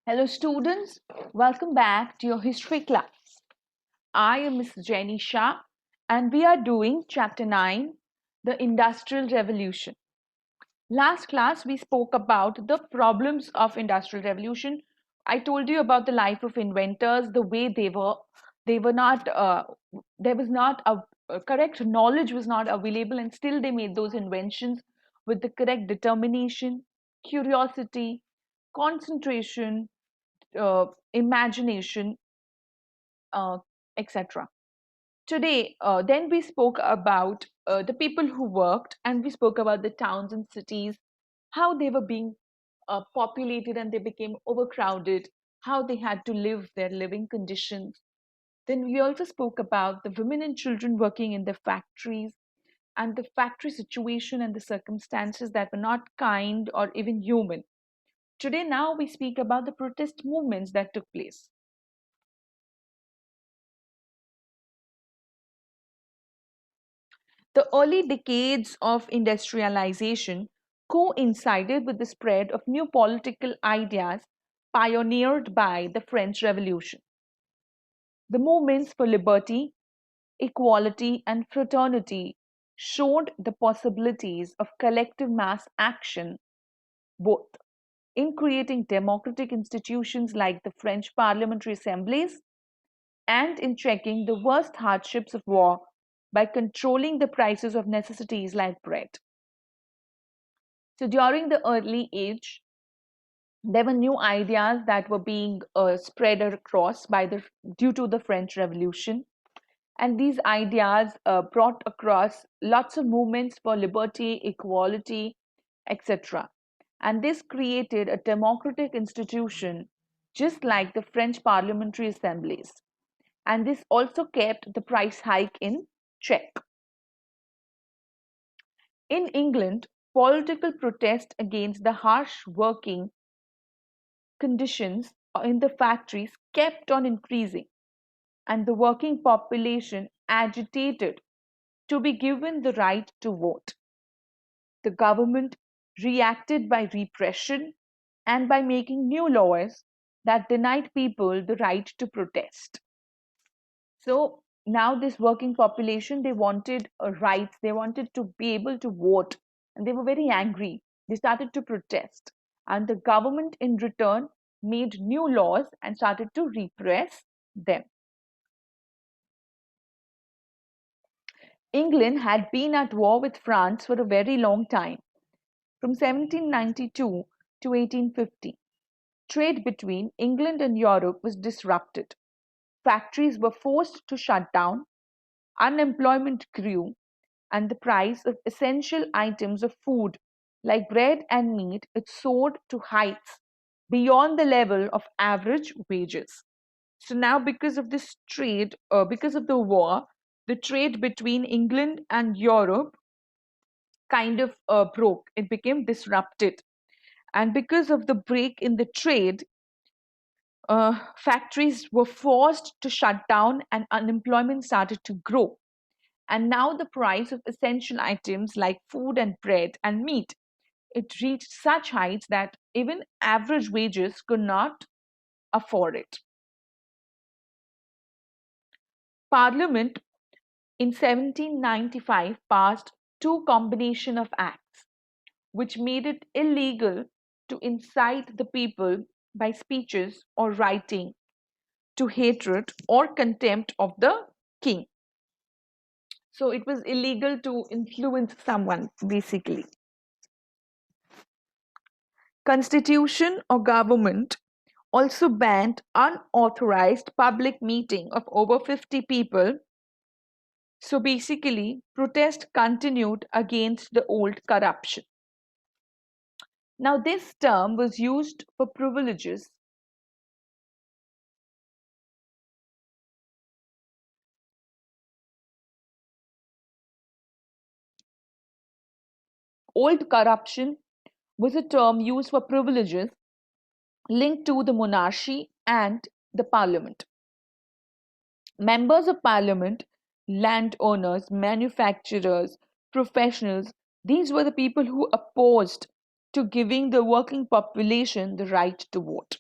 Hello, students. Welcome back to your history class. I am Ms. Jenny Shah, and we are doing Chapter 9, The Industrial Revolution. Last class, we spoke about the problems of Industrial Revolution. I told you about the life of inventors, the way they were not, there was not a correct knowledge was not available, and still they made those inventions with the correct determination, curiosity, concentration, imagination, uh, etc. Today, then we spoke about the people who worked, and we spoke about the towns and cities, how they were being populated and they became overcrowded, how they had to live their living conditions. Then we also spoke about the women and children working in the factories and the factory situation and the circumstances that were not kind or even human. Today, now we speak about the protest movements that took place. The early decades of industrialization coincided with the spread of new political ideas pioneered by the French Revolution. The movements for liberty, equality, and fraternity showed the possibilities of collective mass action, both in creating democratic institutions like the French parliamentary assemblies and in checking the worst hardships of war by controlling the prices of necessities like bread. So during the early age, there were new ideas that were being spread across due to the French Revolution, and these ideas brought across lots of movements for liberty, equality, etc. And this created a democratic institution, just like the French parliamentary assemblies. And this also kept the price hike in check. In England, political protest against the harsh working conditions in the factories kept on increasing, and the working population agitated to be given the right to vote. The government reacted by repression and by making new laws that denied people the right to protest. So now this working population, they wanted rights, they wanted to be able to vote, and they were very angry. They started to protest, and the government in return made new laws and started to repress them. England had been at war with France for a very long time, from 1792 to 1850. Trade between England and Europe was disrupted. Factories were forced to shut down, unemployment grew, and the price of essential items of food like bread and meat it soared to heights beyond the level of average wages. So now, because of this trade, because of the war, the trade between England and Europe kind of broke. It became disrupted. And because of the break in the trade, factories were forced to shut down and unemployment started to grow. And now the price of essential items like food and bread and meat, it reached such heights that even average wages could not afford it. Parliament in 1795 passed two combination of acts which made it illegal to incite the people by speeches or writing to hatred or contempt of the king. So it was illegal to influence someone, basically. Constitution or government also banned unauthorized public meeting of over 50 people. So basically, protest continued against the old corruption. Now, this term was used for privileges. Old corruption was a term used for privileges linked to the monarchy and the parliament. Members of parliament, landowners, manufacturers, professionals, these were the people who opposed to giving the working population the right to vote.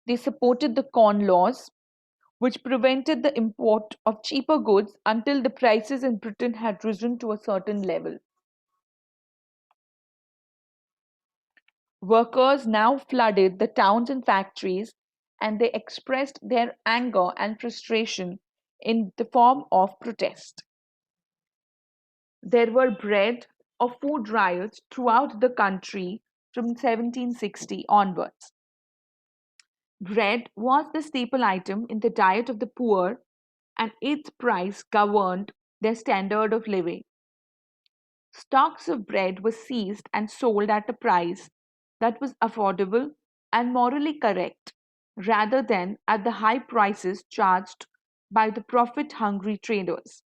They supported the Corn Laws, which prevented the import of cheaper goods until the prices in Britain had risen to a certain level. Workers now flooded the towns and factories, and they expressed their anger and frustration in the form of protest. There were bread or food riots throughout the country from 1760 onwards. Bread was the staple item in the diet of the poor, and its price governed their standard of living. Stocks of bread were seized and sold at a price that was affordable and morally correct, rather than at the high prices charged by the profit hungry traders.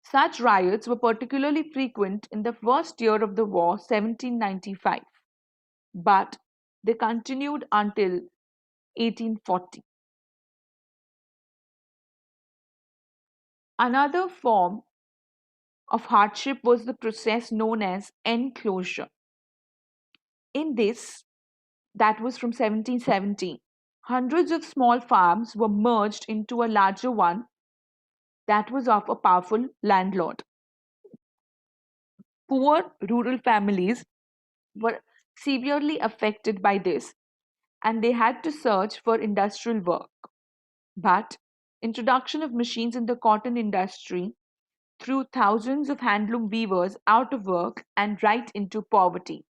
Such riots were particularly frequent in the first year of the war, 1795, but they continued until 1840. Another form of hardship was the process known as enclosure. In this, that was from 1770, hundreds of small farms were merged into a larger one that was of a powerful landlord. Poor rural families were severely affected by this, and they had to search for industrial work. But introduction of machines in the cotton industry threw thousands of handloom weavers out of work and right into poverty.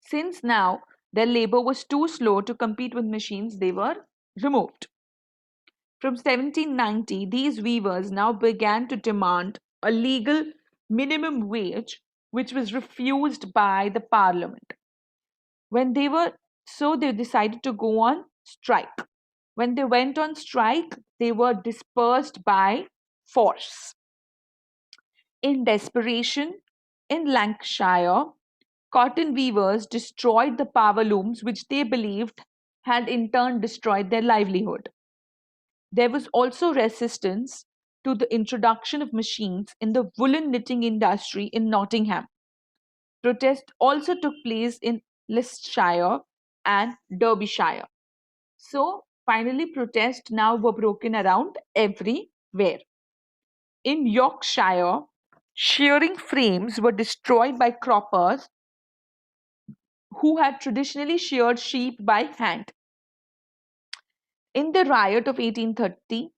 Since now their labor was too slow to compete with machines, they were removed. From 1790, these weavers now began to demand a legal minimum wage, which was refused by the parliament. When they were so they decided to go on strike. When they went on strike, they were dispersed by force. In desperation, in Lancashire, cotton weavers destroyed the power looms which they believed had in turn destroyed their livelihood. There was also resistance to the introduction of machines in the woolen knitting industry in Nottingham. Protests also took place in Leicestershire and Derbyshire. So, finally, protests now were broken around everywhere. In Yorkshire, shearing frames were destroyed by croppers who had traditionally sheared sheep by hand. In the riot of 1830,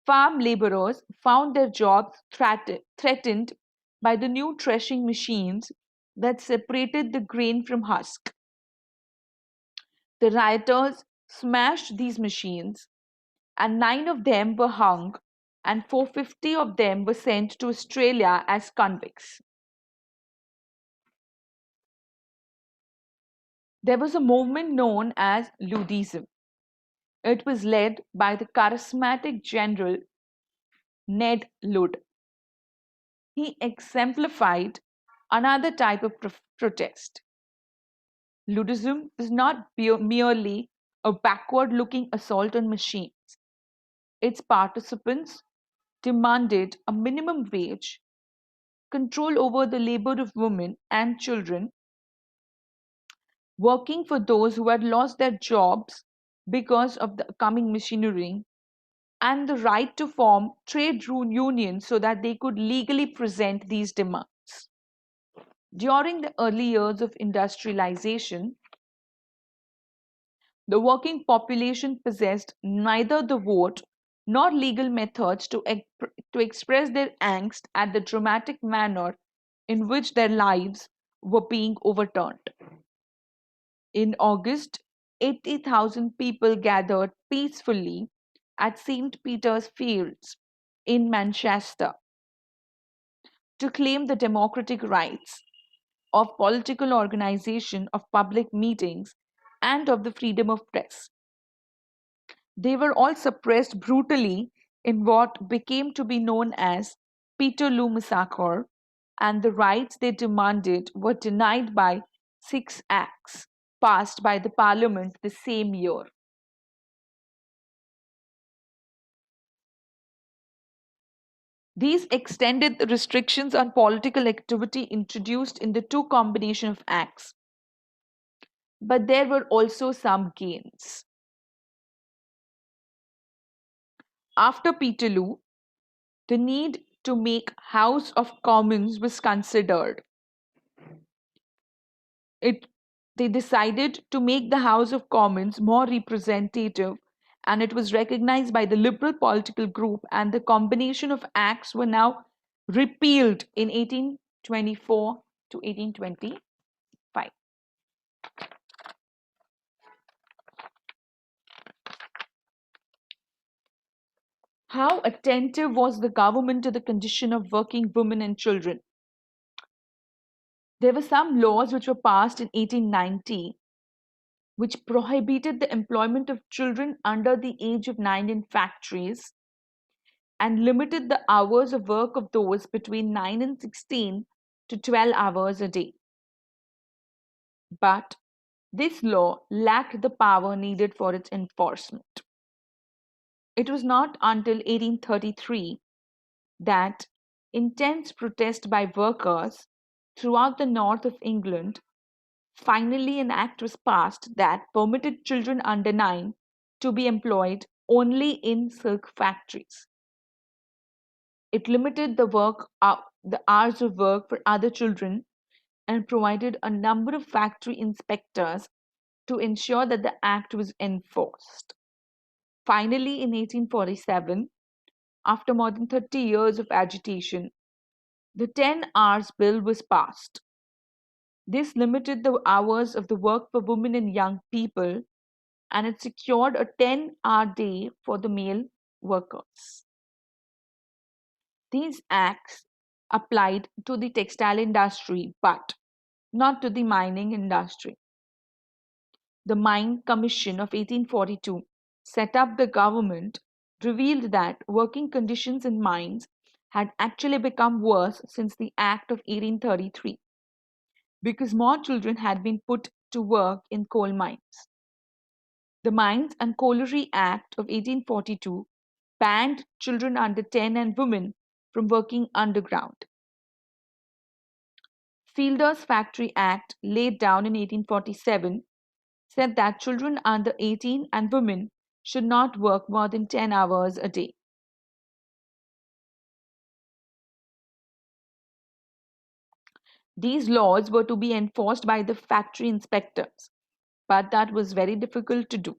farm laborers found their jobs threatened by the new threshing machines that separated the grain from husk. The rioters smashed these machines, and 9 of them were hung, and 450 of them were sent to Australia as convicts. There was a movement known as Ludism. It was led by the charismatic general Ned Ludd. He exemplified another type of protest. Ludism is not merely a backward looking assault on machines. Its participants demanded a minimum wage, control over the labor of women and children, working for those who had lost their jobs because of the coming machinery, and the right to form trade unions so that they could legally present these demands. During the early years of industrialization, the working population possessed neither the vote nor legal methods to express their angst at the dramatic manner in which their lives were being overturned. In August, 80,000 people gathered peacefully at St. Peter's Fields in Manchester to claim the democratic rights of political organization, of public meetings, and of the freedom of press. They were all suppressed brutally in what became to be known as Peterloo Massacre, and the rights they demanded were denied by 6 acts passed by the Parliament the same year. These extended the restrictions on political activity introduced in the two combination of acts. But there were also some gains. After Peterloo, the need to make House of Commons was considered. It, they decided to make the House of Commons more representative, and it was recognized by the Liberal political group, and the combination of acts were now repealed in 1824 to 1825. How attentive was the government to the condition of working women and children? There were some laws which were passed in 1890 which prohibited the employment of children under the age of 9 in factories and limited the hours of work of those between 9 and 16 to 12 hours a day. But this law lacked the power needed for its enforcement. It was not until 1833 that intense protest by workers throughout the north of England, finally an act was passed that permitted children under 9 to be employed only in silk factories. It limited the hours of work for other children and provided a number of factory inspectors to ensure that the act was enforced. Finally, in 1847, after more than 30 years of agitation, the 10 Hours Bill was passed. This limited the hours of the work for women and young people, and it secured a 10-hour day for the male workers. These acts applied to the textile industry but not to the mining industry. The Mine Commission of 1842, set up the government, revealed that working conditions in mines had actually become worse since the Act of 1833 because more children had been put to work in coal mines. The Mines and Colliery Act of 1842 banned children under 10 and women from working underground. Fielder's Factory Act, laid down in 1847, said that children under 18 and women should not work more than 10 hours a day. These laws were to be enforced by the factory inspectors, but that was very difficult to do.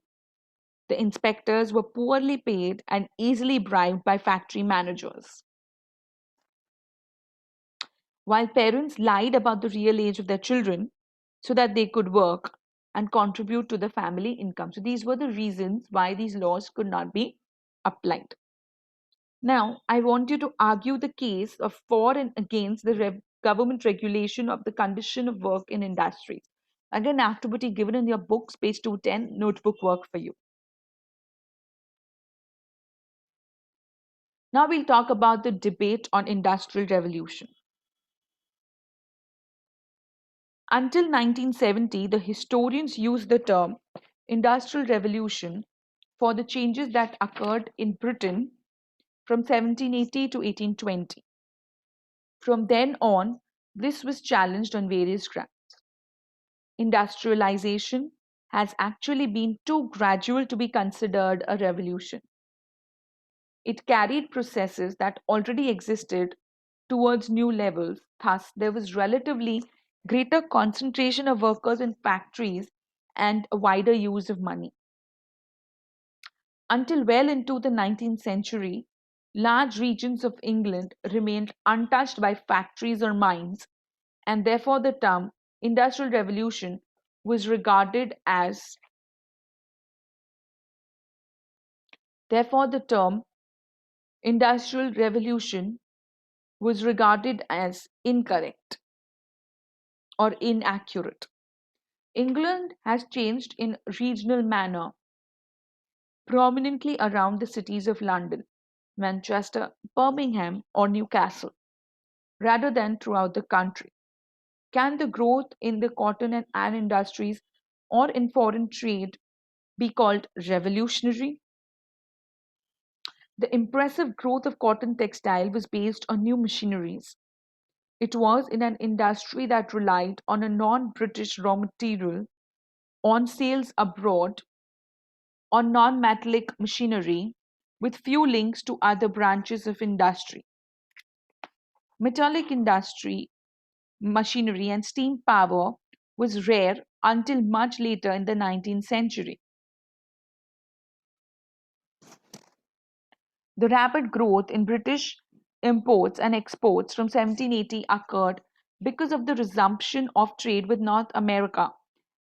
The inspectors were poorly paid and easily bribed by factory managers. While parents lied about the real age of their children so that they could work and contribute to the family income. So these were the reasons why these laws could not be applied. Now, I want you to argue the case of for and against the government regulation of the condition of work in industries. Again, activity given in your books, page 210, notebook work for you. Now we'll talk about the debate on industrial revolution. Until 1970, the historians used the term industrial revolution for the changes that occurred in Britain from 1780 to 1820. From then on, this was challenged on various grounds. Industrialization has actually been too gradual to be considered a revolution. It carried processes that already existed towards new levels. Thus, there was relatively greater concentration of workers in factories and a wider use of money. Until well into the 19th century, large regions of England remained untouched by factories or mines, and therefore the term industrial revolution was regarded as therefore the term industrial revolution was regarded as incorrect or inaccurate. England has changed in regional manner, prominently around the cities of London, Manchester, Birmingham, or Newcastle, rather than throughout the country. Can the growth in the cotton and iron industries or in foreign trade be called revolutionary? The impressive growth of cotton textile was based on new machineries. It was in an industry that relied on a non British raw material, on sales abroad, on non metallic machinery, with few links to other branches of industry. Metallic industry, machinery, and steam power was rare until much later in the 19th century. The rapid growth in British imports and exports from 1780 occurred because of the resumption of trade with North America,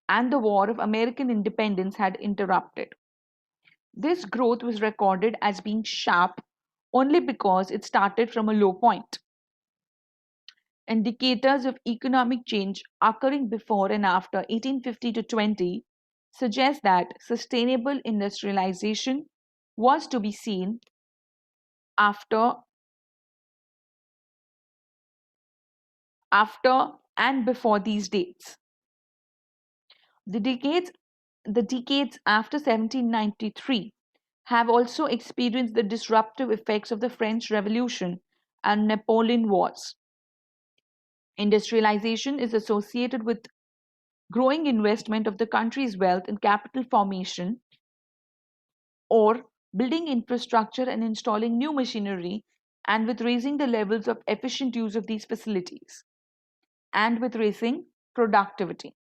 and the War of American Independence had interrupted. This growth was recorded as being sharp only because it started from a low point. Indicators of economic change occurring before and after 1850 to 20 suggest that sustainable industrialization was to be seen after after and before these dates. The decades, the decades after 1793 have also experienced the disruptive effects of the French Revolution and Napoleon Wars. Industrialization is associated with growing investment of the country's wealth in capital formation or building infrastructure and installing new machinery, and with raising the levels of efficient use of these facilities, and with raising productivity.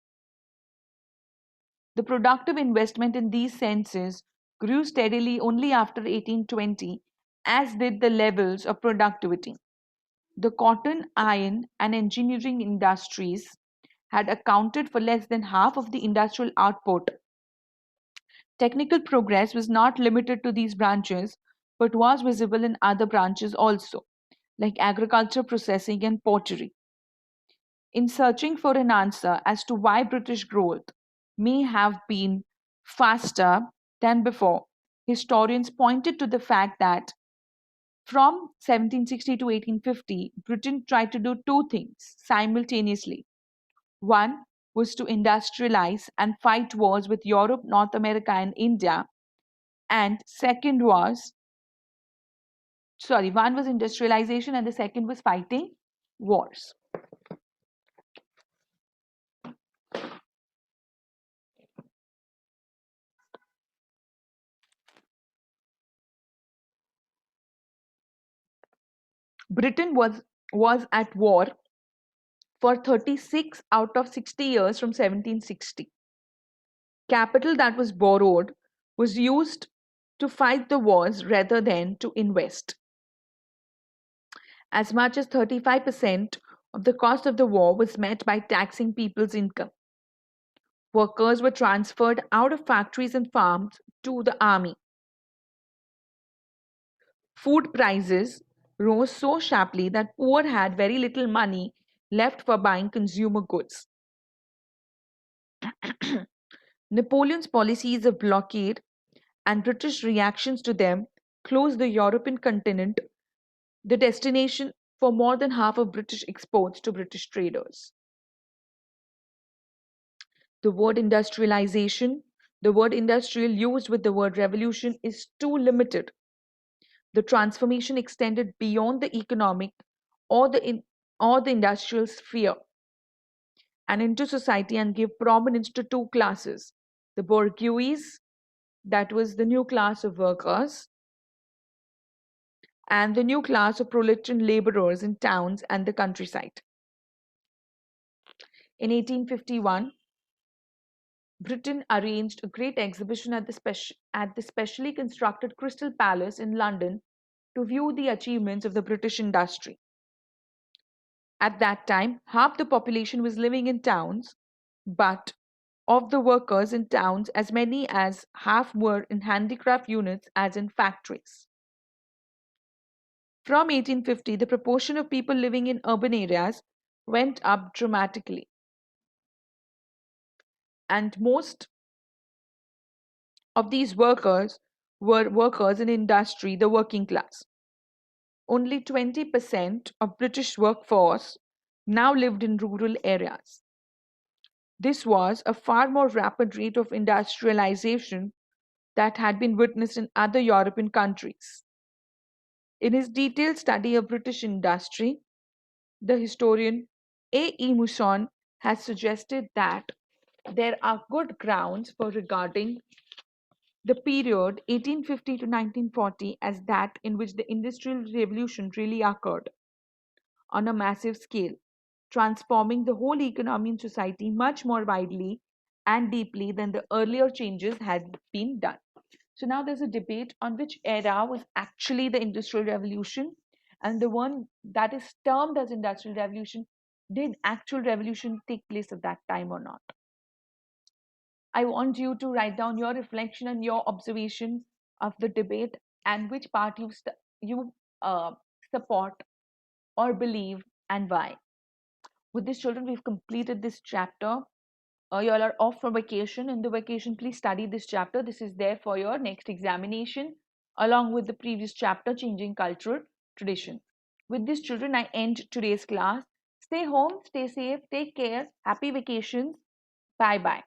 The productive investment in these senses grew steadily only after 1820, as did the levels of productivity. The cotton, iron, and engineering industries had accounted for less than half of the industrial output. Technical progress was not limited to these branches, but was visible in other branches also, like agriculture, processing, and pottery. In searching for an answer as to why British growth may have been faster than before, historians pointed to the fact that from 1760 to 1850, Britain tried to do two things simultaneously. One was to industrialize and fight wars with Europe, North America, and India. And second was, sorry, one was industrialization and the second was fighting wars. Britain was at war for 36 out of 60 years from 1760. Capital that was borrowed was used to fight the wars rather than to invest. As much as 35% of the cost of the war was met by taxing people's income. Workers were transferred out of factories and farms to the army. Food prices rose so sharply that poor had very little money left for buying consumer goods. Napoleon's policies of blockade and British reactions to them closed the European continent, the destination for more than half of British exports to British traders. The word industrialization, the word industrial used with the word revolution is too limited. The transformation extended beyond the economic or or the industrial sphere and into society and gave prominence to two classes: the bourgeois, that was the new class of workers, and the new class of proletarian laborers in towns and the countryside. In 1851, Britain arranged a great exhibition at at the specially constructed Crystal Palace in London to view the achievements of the British industry. At that time, half the population was living in towns, but of the workers in towns, as many as half were in handicraft units as in factories. From 1850, the proportion of people living in urban areas went up dramatically, and most of these workers were workers in industry, the working class. Only 20% of British workforce now lived in rural areas. This was a far more rapid rate of industrialization that had been witnessed in other European countries. In his detailed study of British industry, the historian A.E. Muson has suggested that there are good grounds for regarding the period 1850 to 1940 as that in which the Industrial Revolution really occurred on a massive scale, transforming the whole economy and society much more widely and deeply than the earlier changes had been done. So now there's a debate on which era was actually the Industrial Revolution, and the one that is termed as Industrial Revolution, did actual revolution take place at that time or not? I want you to write down your reflection and your observation of the debate and which part you uh, support or believe and why. With these children, we've completed this chapter. You all are off for vacation. In the vacation, please study this chapter. This is there for your next examination, along with the previous chapter, Changing Cultural Tradition. With these children, I end today's class. Stay home, stay safe, take care. Happy vacations. Bye bye.